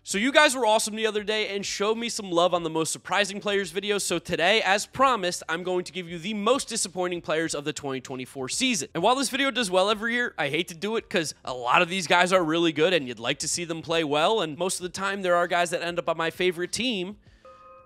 So you guys were awesome the other day and showed me some love on the most surprising players video. So today, as promised, I'm going to give you the most disappointing players of the 2024 season. And while this video does well every year, I hate to do it because a lot of these guys are really good and you'd like to see them play well. And most of the time, there are guys that end up on my favorite team,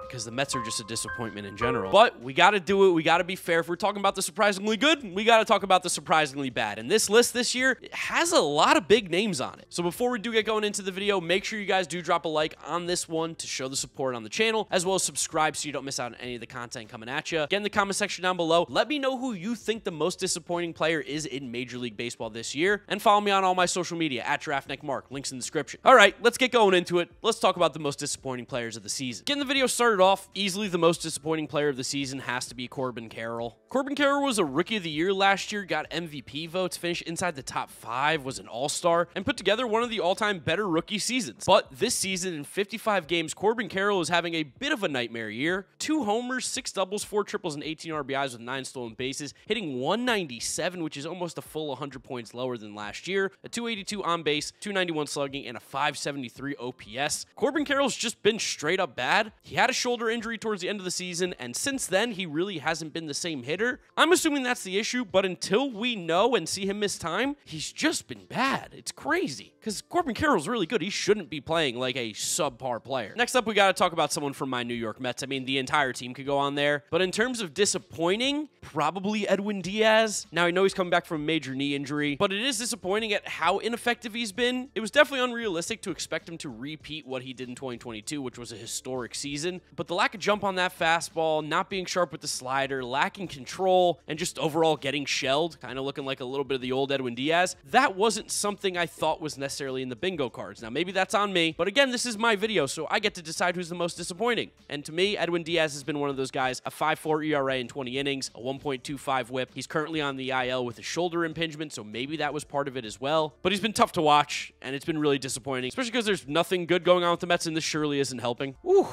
because the Mets are just a disappointment in general. But we got to do it. We got to be fair. If we're talking about the surprisingly good, we got to talk about the surprisingly bad. And this list this year has a lot of big names on it. So before we do get going into the video, make sure you guys do drop a like on this one to show the support on the channel, as well as subscribe so you don't miss out on any of the content coming at you. Get in the comment section down below. Let me know who you think the most disappointing player is in Major League Baseball this year. And follow me on all my social media at GiraffeNeckMarc. Links in the description. All right, let's get going into it. Let's talk about the most disappointing players of the season. Getting the video started off, easily the most disappointing player of the season has to be Corbin Carroll. Corbin Carroll was a Rookie of the Year last year, got MVP votes, finished inside the top 5, was an All-Star, and put together one of the all-time better rookie seasons. But this season, in 55 games, Corbin Carroll is having a bit of a nightmare year. 2 homers, 6 doubles, 4 triples, and 18 RBIs with 9 stolen bases, hitting 197, which is almost a full 100 points lower than last year, a 282 on base, 291 slugging, and a 573 OPS. Corbin Carroll's just been straight up bad. He had a shoulder injury towards the end of the season, and since then, he really hasn't been the same hitter. I'm assuming that's the issue, but until we know and see him miss time, he's just been bad. It's crazy, because Corbin Carroll's really good. He shouldn't be playing like a subpar player. Next up, we got to talk about someone from my New York Mets. I mean, the entire team could go on there, but in terms of disappointing, probably Edwin Diaz. Now, I know he's coming back from a major knee injury, but it is disappointing at how ineffective he's been. It was definitely unrealistic to expect him to repeat what he did in 2022, which was a historic season, but the lack of jump on that fastball, not being sharp with the slider, lacking control, and just overall getting shelled, kind of looking like a little bit of the old Edwin Diaz, that wasn't something I thought was necessarily in the bingo cards. Now, maybe that's on me, but again, this is my video, so I get to decide who's the most disappointing. And to me, Edwin Diaz has been one of those guys, a 5.4 ERA in 20 innings, a 1.25 whip. He's currently on the IL with a shoulder impingement, so maybe that was part of it as well. But he's been tough to watch, and it's been really disappointing, especially because there's nothing good going on with the Mets, and this surely isn't helping. Whew.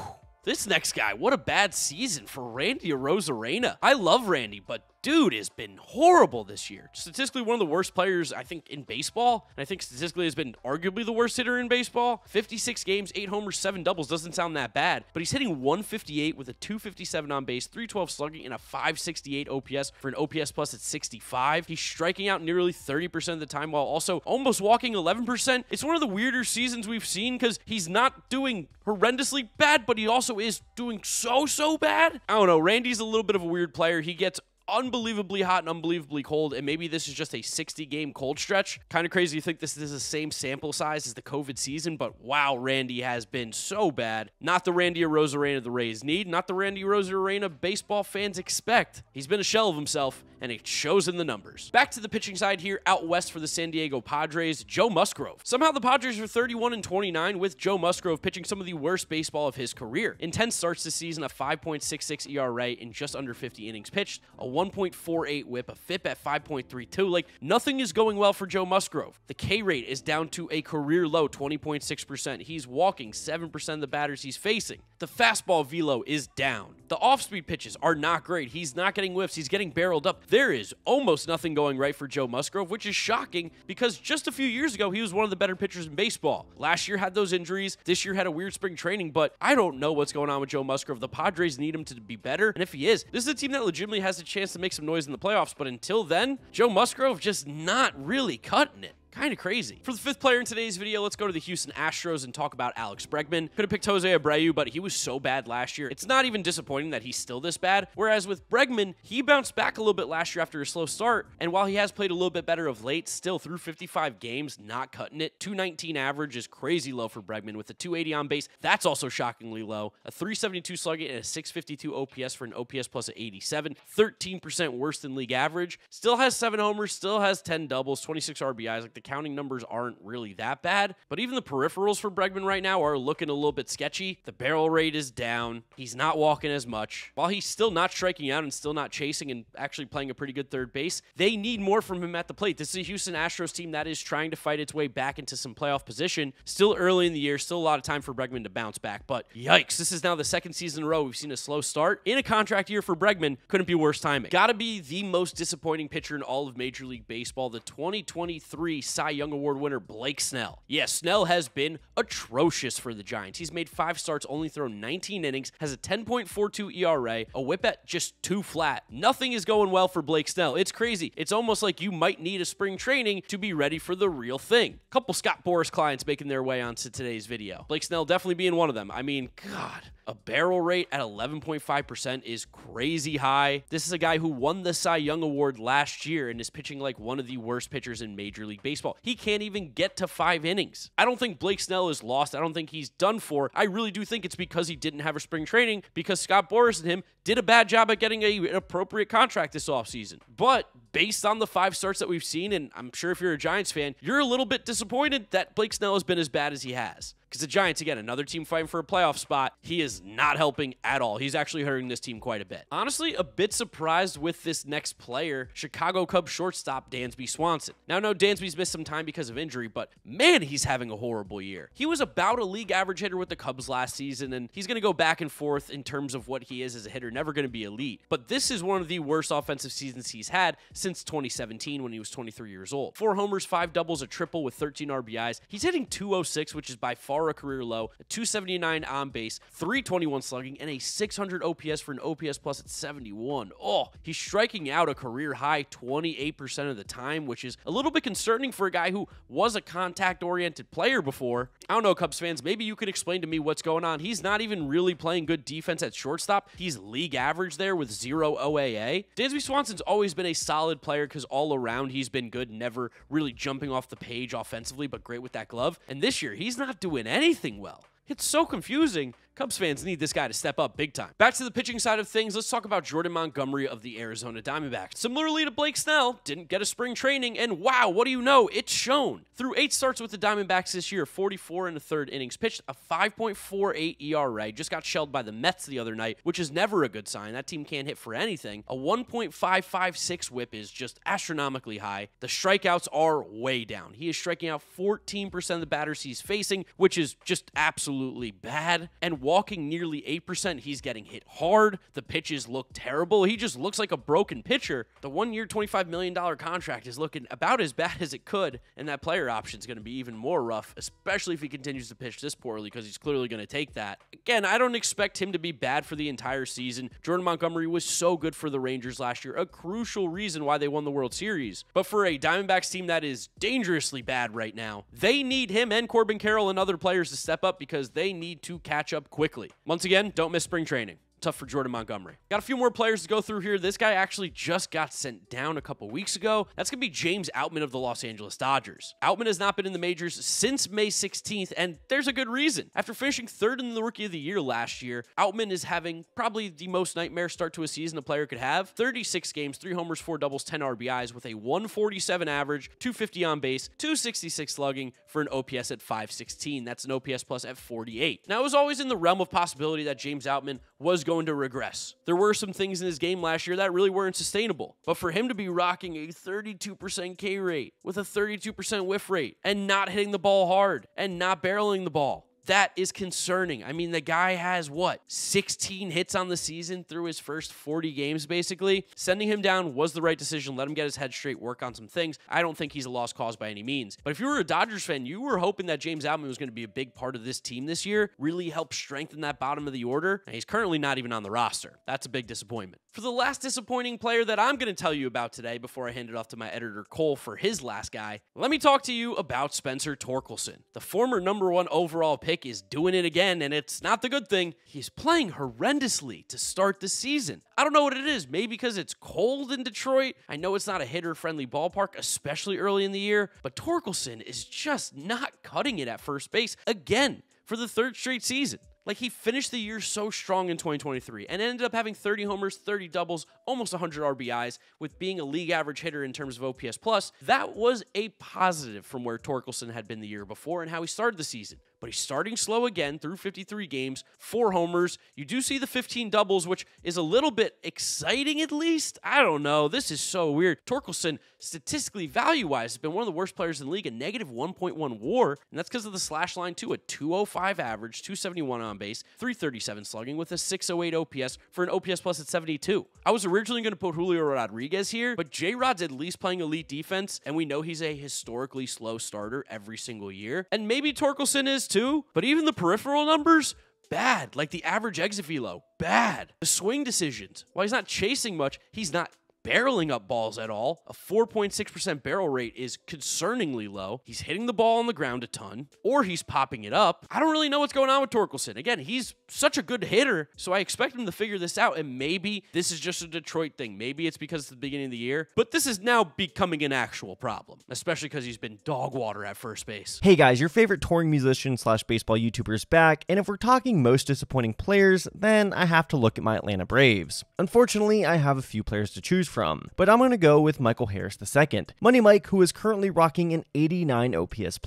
This next guy, what a bad season for Randy Arozarena. I love Randy, but dude has been horrible this year. Statistically, one of the worst players, I think, in baseball. And I think statistically has been arguably the worst hitter in baseball. 56 games, 8 homers, 7 doubles. Doesn't sound that bad. But he's hitting 158 with a 257 on base, 312 slugging, and a 568 OPS for an OPS plus at 65. He's striking out nearly 30% of the time while also almost walking 11%. It's one of the weirder seasons we've seen because he's not doing horrendously bad, but he also is doing so bad. I don't know. Randy's a little bit of a weird player. He gets unbelievably hot and unbelievably cold, and maybe this is just a 60-game cold stretch. Kind of crazy to think this is the same sample size as the COVID season, but wow, Randy has been so bad. Not the Randy Arozarena the Rays need, not the Randy Arozarena baseball fans expect. He's been a shell of himself, and it shows in the numbers. Back to the pitching side here, out west for the San Diego Padres, Joe Musgrove. Somehow the Padres are 31-29 with Joe Musgrove pitching some of the worst baseball of his career. In 10 starts this season, a 5.66 ERA in just under 50 innings pitched, a 1.48 whip, a FIP at 5.32. Like, nothing is going well for Joe Musgrove. The K rate is down to a career low 20.6%. He's walking 7% of the batters he's facing. The fastball velo is down. The off-speed pitches are not great. He's not getting whiffs. He's getting barreled up. There is almost nothing going right for Joe Musgrove, which is shocking because just a few years ago, he was one of the better pitchers in baseball. Last year had those injuries. This year had a weird spring training, but I don't know what's going on with Joe Musgrove. The Padres need him to be better, and if he is, this is a team that legitimately has a chance to make some noise in the playoffs, but until then, Joe Musgrove just not really cutting it. Kind of crazy. For the 5th player in today's video, let's go to the Houston Astros and talk about Alex Bregman. Could have picked Jose Abreu, but he was so bad last year. It's not even disappointing that he's still this bad. Whereas with Bregman, he bounced back a little bit last year after a slow start. And while he has played a little bit better of late, still through 55 games, not cutting it. 219 average is crazy low for Bregman with a 280 on base. That's also shockingly low. A 372 slugging and a 652 OPS for an OPS plus of 87. 13% worse than league average. Still has 7 homers, still has 10 doubles, 26 RBIs. Like, the counting numbers aren't really that bad, but even the peripherals for Bregman right now are looking a little bit sketchy. The barrel rate is down. He's not walking as much. While he's still not striking out and still not chasing and actually playing a pretty good third base, they need more from him at the plate. This is a Houston Astros team that is trying to fight its way back into some playoff position. Still early in the year, still a lot of time for Bregman to bounce back, but yikes, this is now the 2nd season in a row we've seen a slow start. In a contract year for Bregman, couldn't be worse timing. Gotta be the most disappointing pitcher in all of Major League Baseball, the 2023 Cy Young Award winner Blake Snell. Yeah, Snell has been atrocious for the Giants. He's made 5 starts, only thrown 19 innings, has a 10.42 ERA, a whip at just 2 flat. Nothing is going well for Blake Snell. It's crazy. It's almost like you might need a spring training to be ready for the real thing. Couple Scott Boras clients making their way onto today's video. Blake Snell definitely being one of them. I mean, God. A barrel rate at 11.5% is crazy high. This is a guy who won the Cy Young Award last year and is pitching like one of the worst pitchers in Major League Baseball. He can't even get to 5 innings. I don't think Blake Snell is lost. I don't think he's done for. I really do think it's because he didn't have a spring training, because Scott Boras and him did a bad job at getting an appropriate contract this offseason. But based on the 5 starts that we've seen, and I'm sure if you're a Giants fan, you're a little bit disappointed that Blake Snell has been as bad as he has. Because the Giants, again, another team fighting for a playoff spot, he is not helping at all. He's actually hurting this team quite a bit. Honestly, a bit surprised with this next player, Chicago Cubs shortstop Dansby Swanson. Now, no, Dansby's missed some time because of injury, but man, he's having a horrible year. He was about a league average hitter with the Cubs last season, and he's going to go back and forth in terms of what he is as a hitter, never going to be elite. But this is one of the worst offensive seasons he's had since 2017 when he was 23 years old. 4 homers, 5 doubles, a triple with 13 RBIs. He's hitting .206, which is by far a career low, a .279 on base, .321 slugging, and a 600 OPS for an OPS plus at 71. Oh, he's striking out a career high 28% of the time, which is a little bit concerning for a guy who was a contact-oriented player before. I don't know, Cubs fans, maybe you could explain to me what's going on. He's not even really playing good defense at shortstop. He's league average there with 0 OAA. Dansby Swanson's always been a solid player because all around he's been good, never really jumping off the page offensively, but great with that glove. And this year, he's not doing anything well. It's so confusing. Cubs fans need this guy to step up big time. Back to the pitching side of things, let's talk about Jordan Montgomery of the Arizona Diamondbacks. Similarly to Blake Snell, didn't get a spring training, and wow, what do you know? It's shown. Through 8 starts with the Diamondbacks this year, 44 1/3 innings pitched, a 5.48 ERA, just got shelled by the Mets the other night, which is never a good sign. That team can't hit for anything. A 1.556 whip is just astronomically high. The strikeouts are way down. He is striking out 14% of the batters he's facing, which is just absolutely bad. And walking nearly 8%, he's getting hit hard. The pitches look terrible. He just looks like a broken pitcher. The 1-year, $25 million contract is looking about as bad as it could, and that player option is going to be even more rough, especially if he continues to pitch this poorly, because he's clearly going to take that. Again, I don't expect him to be bad for the entire season. Jordan Montgomery was so good for the Rangers last year, a crucial reason why they won the World Series. But for a Diamondbacks team that is dangerously bad right now, they need him and Corbin Carroll and other players to step up because they need to catch up quickly. Once again, don't miss spring training. Tough for Jordan Montgomery. Got a few more players to go through here. This guy actually just got sent down a couple weeks ago. That's going to be James Outman of the Los Angeles Dodgers. Outman has not been in the majors since May 16th, and there's a good reason. After finishing 3rd in the Rookie of the Year last year, Outman is having probably the most nightmare start to a season a player could have. 36 games, 3 homers, 4 doubles, 10 RBIs with a 147 average, 250 on base, 266 slugging for an OPS at 516. That's an OPS plus at 48. Now, it was always in the realm of possibility that James Outman was going to regress. There were some things in his game last year that really weren't sustainable. But for him to be rocking a 32% K rate with a 32% whiff rate and not hitting the ball hard and not barreling the ball, that is concerning. I mean, the guy has, 16 hits on the season through his first 40 games, basically. Sending him down was the right decision. Let him get his head straight, work on some things. I don't think he's a lost cause by any means. But if you were a Dodgers fan, you were hoping that James Outman was going to be a big part of this team this year, really help strengthen that bottom of the order. And he's currently not even on the roster. That's a big disappointment. For the last disappointing player that I'm going to tell you about today before I hand it off to my editor Cole for his last guy, let me talk to you about Spencer Torkelson. The former #1 overall pick is doing it again, and it's not the good thing. He's playing horrendously to start the season. I don't know what it is. Maybe because it's cold in Detroit. I know it's not a hitter-friendly ballpark, especially early in the year, but Torkelson is just not cutting it at first base again for the 3rd straight season. Like, he finished the year so strong in 2023 and ended up having 30 homers, 30 doubles, almost 100 RBIs, with being a league average hitter in terms of OPS+. That was a positive from where Torkelson had been the year before and how he started the season. but he's starting slow again through 53 games, 4 homers. You do see the 15 doubles, which is a little bit exciting at least. I don't know. This is so weird. Torkelson, statistically value-wise, has been one of the worst players in the league, a negative 1.1 WAR, and that's because of the slash line too, a 205 average, 271 on base, 337 slugging with a 608 OPS for an OPS plus at 72. I was originally going to put Julio Rodriguez here, but J-Rod's at least playing elite defense, and we know he's a historically slow starter every single year. And maybe Torkelson is too, but even the peripheral numbers, bad. Like the average exit velo, bad. The swing decisions, while he's not chasing much, he's not barreling up balls at all. A 4.6% barrel rate is concerningly low. He's hitting the ball on the ground a ton, or he's popping it up. I don't really know what's going on with Torkelson. Again, he's such a good hitter, so I expect him to figure this out, and maybe this is just a Detroit thing. Maybe it's because it's the beginning of the year, but this is now becoming an actual problem, especially because he's been dog water at first base. Hey guys, your favorite touring musician / baseball YouTuber is back, and if we're talking most disappointing players, then I have to look at my Atlanta Braves. Unfortunately, I have a few players to choose from, but I'm going to go with Michael Harris II, Money Mike, who is currently rocking an 89 OPS+.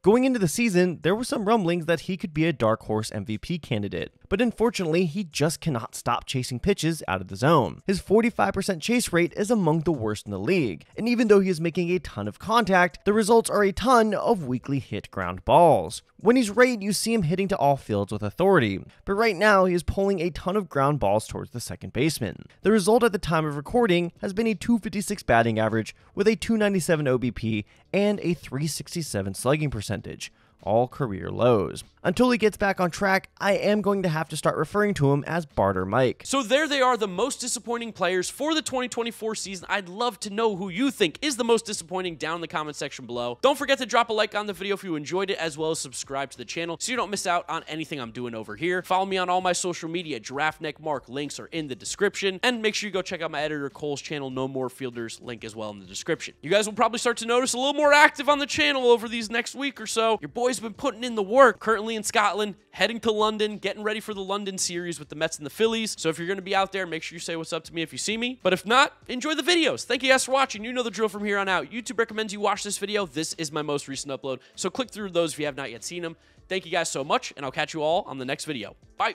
Going into the season, there were some rumblings that he could be a dark horse MVP candidate, but unfortunately, he just cannot stop chasing pitches out of the zone. His 45% chase rate is among the worst in the league, and even though he is making a ton of contact, the results are a ton of weakly hit ground balls. When he's right, you see him hitting to all fields with authority, but right now he is pulling a ton of ground balls towards the second baseman. The result at the time of recording has been a 256 batting average with a 297 OBP and a 367 slugging percentage, all career lows. Until he gets back on track, I am going to have to start referring to him as Barter Mike. So there they are, the most disappointing players for the 2024 season. I'd love to know who you think is the most disappointing down in the comment section below. Don't forget to drop a like on the video if you enjoyed it, as well as subscribe to the channel so you don't miss out on anything I'm doing over here. Follow me on all my social media, GiraffeNeckMarc. Links are in the description. And make sure you go check out my editor Cole's channel, No More Fielders, link as well in the description. You guys will probably start to notice a little more active on the channel over these next week or so. Your boy's been putting in the work. Currently in Scotland, heading to London, getting ready for the London series with the Mets and the Phillies. So if you're going to be out there, make sure you say what's up to me if you see me. But if not, enjoy the videos. Thank you guys for watching. You know the drill from here on out. YouTube recommends you watch this video. This is my most recent upload, so click through those if you have not yet seen them. Thank you guys so much, and I'll catch you all on the next video. Bye.